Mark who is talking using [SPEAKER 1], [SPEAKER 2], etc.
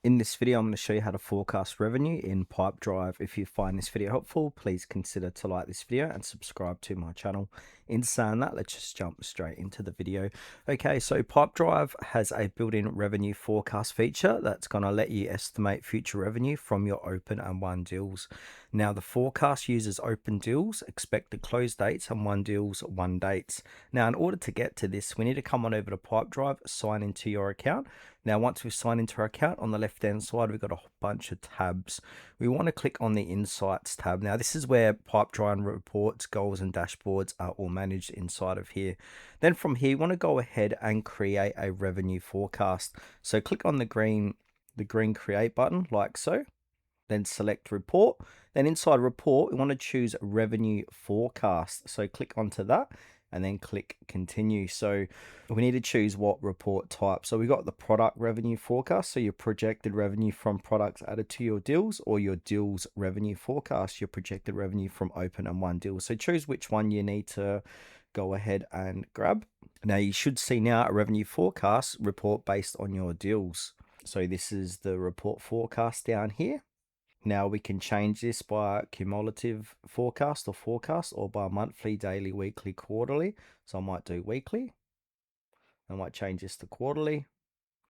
[SPEAKER 1] In this video, I'm going to show you how to forecast revenue in Pipedrive. If you find this video helpful, please consider to like this video and subscribe to my channel. In saying that, let's just jump straight into the video. Okay, so Pipedrive has a built-in revenue forecast feature that's going to let you estimate future revenue from your open and won deals. Now, the forecast uses open deals, expected close dates, and won deals, won dates. Now, in order to get to this, we need to come on over to Pipedrive, sign into your account. Now, once we've signed into our account, on the left-hand side, we've got a bunch of tabs. We want to click on the Insights tab. Now, this is where Pipedrive reports, goals, and dashboards are all managed inside of here. Then from here, you want to go ahead and create a revenue forecast. So click on the green Create button, like so. Then select Report. Then inside Report, we want to choose Revenue Forecast. So click onto that and then click Continue. So we need to choose what report type. So we got the product revenue forecast, so your projected revenue from products added to your deals, or your deals revenue forecast, your projected revenue from open and won deals. So choose which one you need to go ahead and grab. Now you should see now a revenue forecast report based on your deals. So this is the report forecast down here. Now we can change this by cumulative forecast or by monthly, daily, weekly, quarterly. So I might do weekly. I might change this to quarterly.